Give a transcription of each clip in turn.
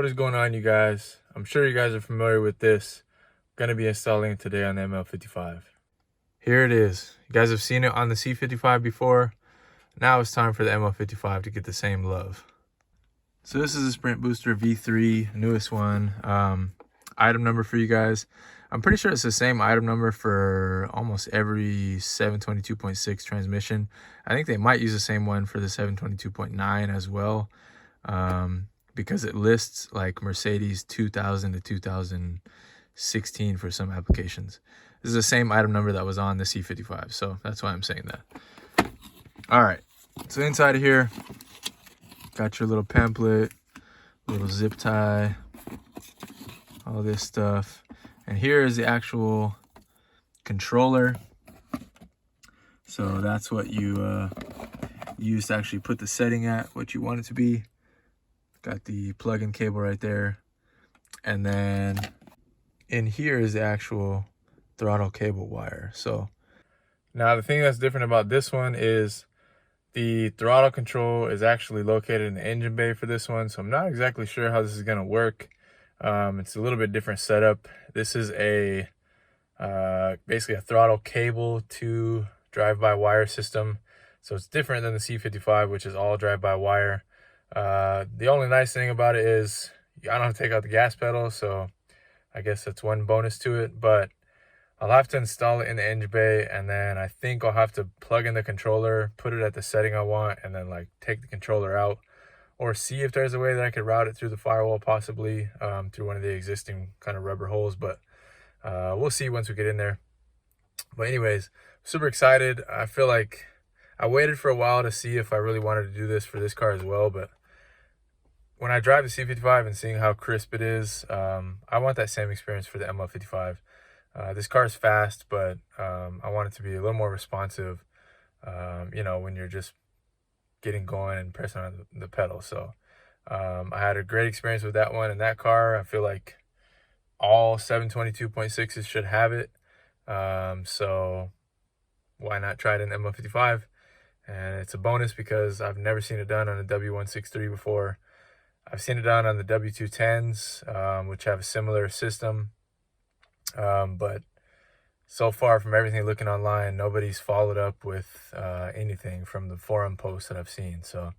What is going on, you guys? I'm sure you guys are familiar with this. I'm going to be installing it today on the ML55. Here it is. You guys have seen it on the C55 before. Now it's time for the ML55 to get the same love. So this is a SprintBooster V3, newest one. Item number for you guys. I'm pretty sure it's the same item number for almost every 722.6 transmission. I think they might use the same one for the 722.9 as well. Because it lists like Mercedes 2000 to 2016 for some applications. This is the same item number that was on the C55, so that's why I'm saying that. All right, so inside of here, got your little pamphlet, little zip tie, all this stuff. And here is the actual controller. So that's what you use to actually put the setting at what you want it to be. Got the plug-in cable right there. And then in here is the actual throttle cable wire. So now the thing that's different about this one is the throttle control is actually located in the engine bay for this one. So I'm not exactly sure how this is going to work. It's a little bit different setup. This is a basically a throttle cable to drive-by-wire system. So it's different than the C55, which is all drive-by-wire. The only nice thing about it is I don't have to take out the gas pedal, so I guess that's one bonus to it. But I'll have to install it in the engine bay, and then I think I'll have to plug in the controller, put it at the setting I want, and then like take the controller out, or see if there's a way that I could route it through the firewall, possibly through one of the existing kind of rubber holes. But we'll see once we get in there. But anyways, super excited. I feel like I waited for a while to see if I really wanted to do this for this car as well, but when I drive the C55 and seeing how crisp it is, I want that same experience for the ML55. This car is fast, but I want it to be a little more responsive, you know, when you're just getting going and pressing on the pedal. So I had a great experience with that one and that car. I feel like all 722.6s should have it. So why not try it in the ML55? And it's a bonus because I've never seen it done on a w163 before. I've seen it done on the W210s, which have a similar system. But so far from everything looking online, nobody's followed up with anything from the forum posts that I've seen. So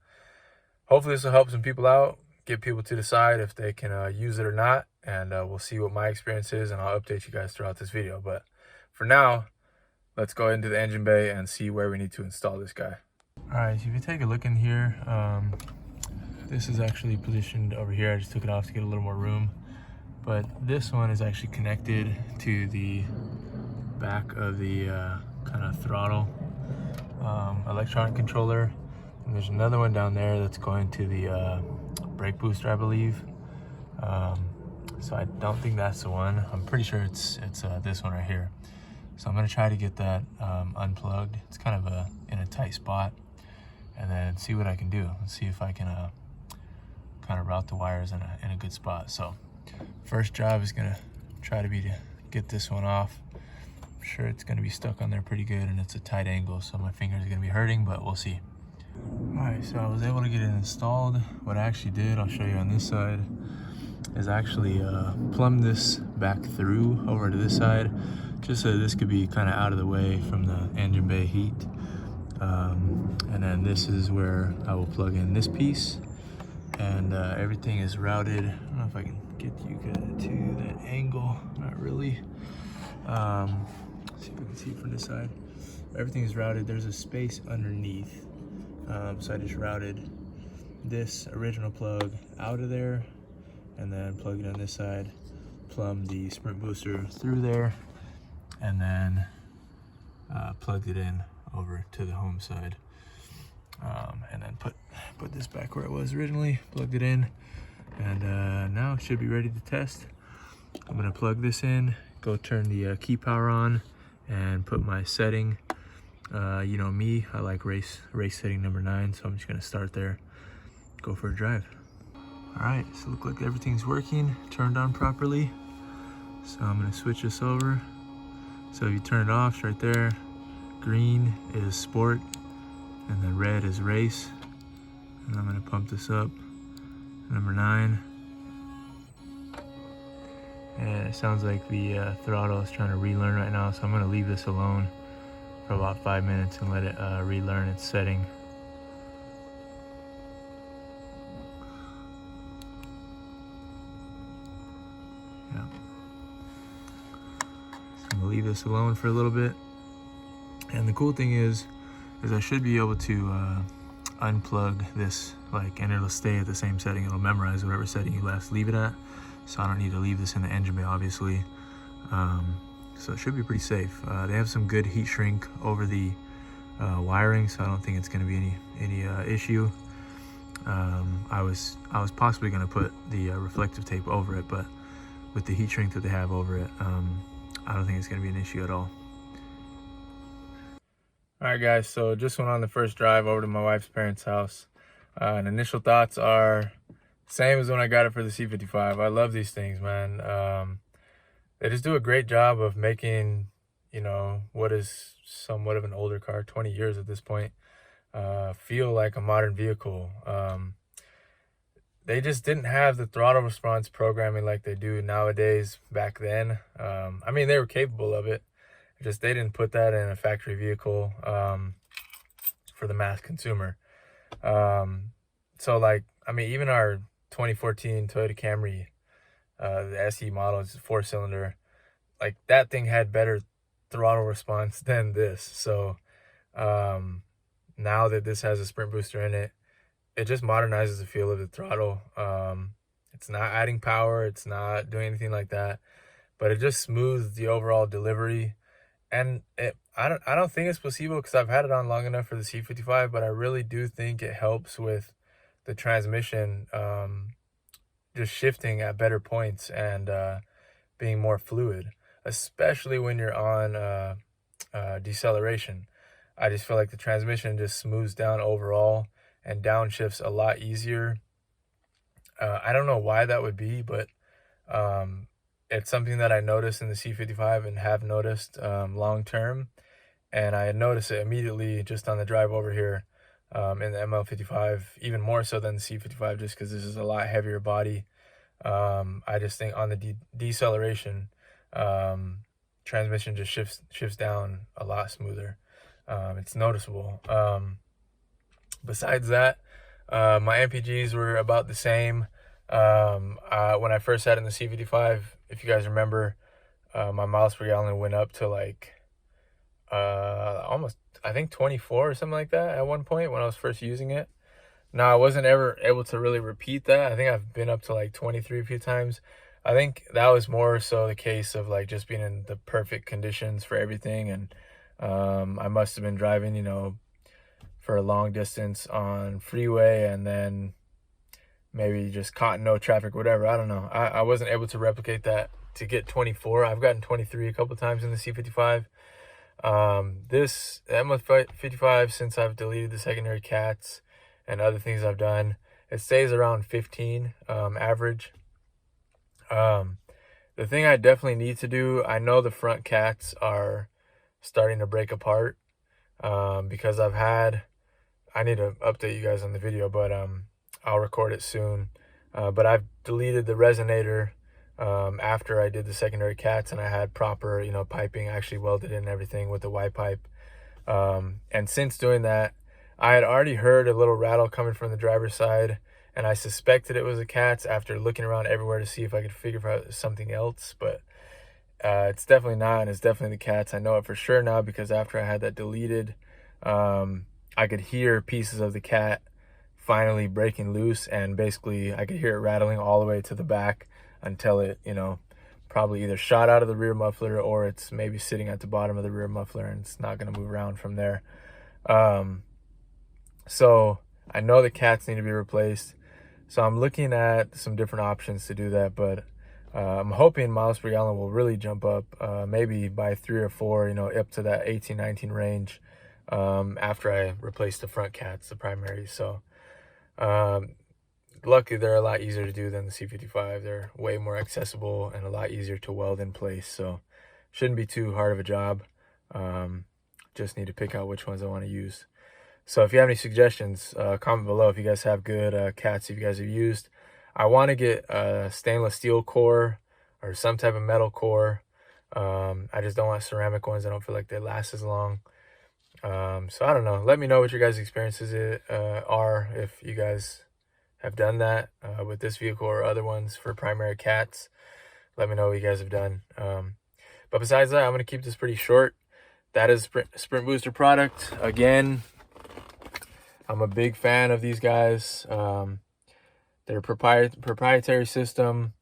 hopefully this will help some people out, get people to decide if they can use it or not. And we'll see what my experience is, and I'll update you guys throughout this video. But for now, let's go into the engine bay and see where we need to install this guy. All right, so if you take a look in here, this is actually positioned over here. I just took it off to get a little more room. But this one is actually connected to the back of the kind of throttle electronic controller. And there's another one down there that's going to the brake booster, I believe. So I don't think that's the one. I'm pretty sure it's this one right here. So I'm gonna try to get that unplugged. It's kind of in a tight spot, and then see what I can do. Let's see if I can kind of route the wires in a good spot. So first job is gonna try to be to get this one off. I'm sure it's gonna be stuck on there pretty good, and it's a tight angle, so my fingers are gonna be hurting, but we'll see. All right, so I was able to get it installed. What I actually did, I'll show you on this side, is actually plumb this back through over to this side, just so this could be kind of out of the way from the engine bay heat. And then this is where I will plug in this piece, and everything is routed. I don't know if I can get you guys to that angle, not really. See if we can see it from this side. Everything is routed. There's a space underneath, so I just routed this original plug out of there, and then plug it on this side, plumb the SprintBooster through there, and then plugged it in over to the home side, and then put this back where it was originally, plugged it in, and now it should be ready to test. I'm gonna plug this in, go turn the key power on, and put my setting. You know me, I like race setting number 9, so I'm just gonna start there, go for a drive. All right, so look like everything's working, turned on properly. So I'm gonna switch this over. So if you turn it off, it's right there. Green is sport, and then red is race. And I'm gonna pump this up. Number 9, And it sounds like the throttle is trying to relearn right now, so I'm going to leave this alone for about 5 minutes and let it relearn its setting. Yeah. So I'm going to leave this alone for a little bit. And the cool thing is I should be able to unplug this, and it'll stay at the same setting. It'll memorize whatever setting you last leave it at. So I don't need to leave this in the engine bay, obviously. So it should be pretty safe. They have some good heat shrink over the wiring, so I don't think it's going to be any issue. I was possibly going to put the reflective tape over it, but with the heat shrink that they have over it, I don't think it's going to be an issue at all. Alright guys, so just went on the first drive over to my wife's parents' house. And initial thoughts are same as when I got it for the C55. I love these things, man. They just do a great job of making, what is somewhat of an older car, 20 years at this point, feel like a modern vehicle. They just didn't have the throttle response programming like they do nowadays back then. I mean, they were capable of it. Just they didn't put that in a factory vehicle for the mass consumer. So even our 2014 Toyota Camry, the SE model, is 4-cylinder. That thing had better throttle response than this. So now that this has a sprint booster in it, it just modernizes the feel of the throttle. It's not adding power, it's not doing anything like that, but it just smooths the overall delivery. And I don't think it's placebo because I've had it on long enough for the C55, but I really do think it helps with the transmission just shifting at better points and being more fluid, especially when you're on deceleration. I just feel like the transmission just smooths down overall and downshifts a lot easier. I don't know why that would be, but it's something that I noticed in the C55 and have noticed long term. And I had noticed it immediately just on the drive over here in the ML55, even more so than the C55, just because this is a lot heavier body. I just think on the deceleration, transmission just shifts down a lot smoother. It's noticeable. Besides that, my MPGs were about the same. When I first had it in the C55, if you guys remember, my miles per gallon went up to almost, I think 24 or something like that at one point when I was first using it. Now, I wasn't ever able to really repeat that. I think I've been up to 23 a few times. I think that was more so the case of just being in the perfect conditions for everything. And I must have been driving, for a long distance on freeway and then maybe just caught no traffic, whatever. I don't know. I wasn't able to replicate that to get 24. I've gotten 23 a couple times in the C55. This ML55, since I've deleted the secondary cats and other things I've done, it stays around 15 average. The thing I definitely need to do, I know the front cats are starting to break apart because I need to update you guys on the video, but I'll record it soon. But I've deleted the resonator after I did the secondary cats, and I had proper, piping, actually welded in everything with the Y pipe. And since doing that, I had already heard a little rattle coming from the driver's side, and I suspected it was a cat's after looking around everywhere to see if I could figure out something else. But it's definitely not, and it's definitely the cats. I know it for sure now because after I had that deleted, I could hear pieces of the cat finally breaking loose, and basically I could hear it rattling all the way to the back until it, probably either shot out of the rear muffler or it's maybe sitting at the bottom of the rear muffler and it's not going to move around from there. So I know the cats need to be replaced. So I'm looking at some different options to do that, but I'm hoping miles per gallon will really jump up, maybe by 3 or 4, up to that 18, 19 range after I replace the front cats, the primary. So luckily they're a lot easier to do than the C55. They're way more accessible and a lot easier to weld in place. So shouldn't be too hard of a job. Just need to pick out which ones I want to use. So if you have any suggestions, comment below if you guys have good cats if you guys have used. I want to get a stainless steel core or some type of metal core. I just don't want ceramic ones. I don't feel like they last as long. So I don't know. Let me know what your guys' experiences are, if you guys have done that with this vehicle or other ones for primary cats. Let me know what you guys have done. But besides that, I'm going to keep this pretty short. That is SprintBooster product. Again, I'm a big fan of these guys. Their proprietary system.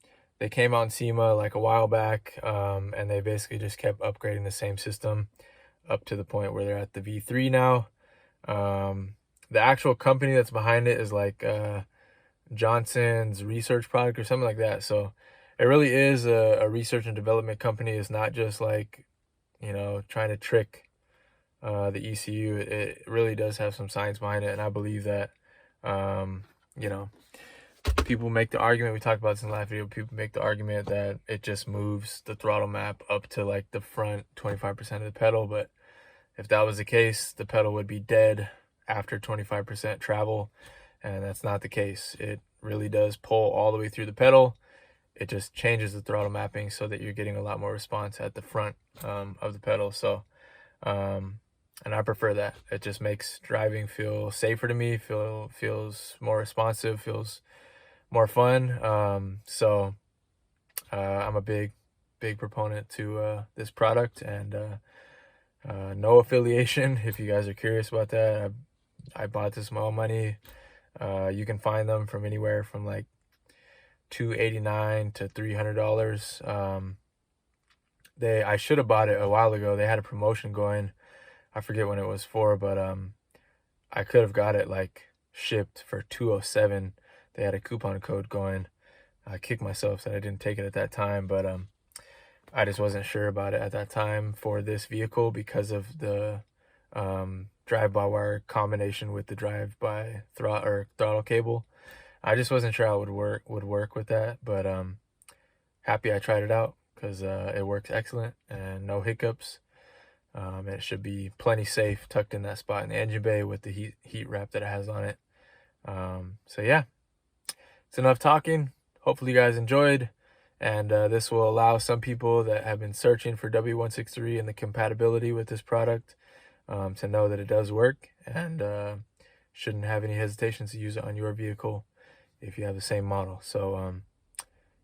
They came out in SEMA like a while back, and they basically just kept upgrading the same system up to the point where they're at the V3 now. The actual company that's behind it is like Johnson's research product or something like that. So it really is a research and development company. It's not just like, you know, trying to trick the ECU. It really does have some science behind it, and I believe that, you know, people make the argument, we talked about this in the last video, people make the argument that it just moves the throttle map up to like the front 25% of the pedal, but if that was the case, the pedal would be dead after 25% travel, and that's not the case. It really does pull all the way through the pedal. It just changes the throttle mapping so that you're getting a lot more response at the front of the pedal. So and I prefer that. It just makes driving feel safer to me, feels more responsive, feels more fun. So I'm a big proponent to this product, and no affiliation. If you guys are curious about that, I bought this with my own money. You can find them from anywhere from like $289 to $300. I should have bought it a while ago. They had a promotion going. I forget when it was for, but I could have got it like shipped for $207. They had a coupon code going. I kicked myself that I didn't take it at that time, but I just wasn't sure about it at that time for this vehicle because of the drive-by-wire combination with the drive-by throttle cable. I just wasn't sure how it would work with that, but happy I tried it out, because it works excellent and no hiccups. And it should be plenty safe, tucked in that spot in the engine bay with the heat wrap that it has on it. So yeah, it's enough talking. Hopefully you guys enjoyed, and this will allow some people that have been searching for W163 and the compatibility with this product to know that it does work, and shouldn't have any hesitations to use it on your vehicle if you have the same model. So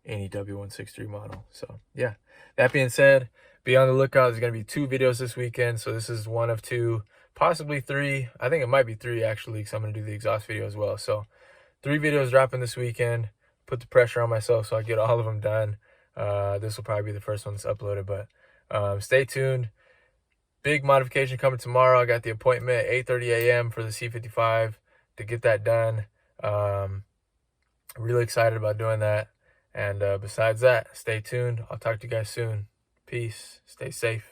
any W163 model. So yeah, that being said, be on the lookout. There's going to be 2 videos this weekend, so this is one of 2, possibly 3. I think it might be 3 actually, because I'm going to do the exhaust video as well. So 3 videos dropping this weekend. Put the pressure on myself so I get all of them done. This will probably be the first one that's uploaded, but stay tuned. Big modification coming tomorrow. I got the appointment at 8:30 a.m. for the C55 to get that done. Really excited about doing that. And besides that, stay tuned. I'll talk to you guys soon. Peace. Stay safe.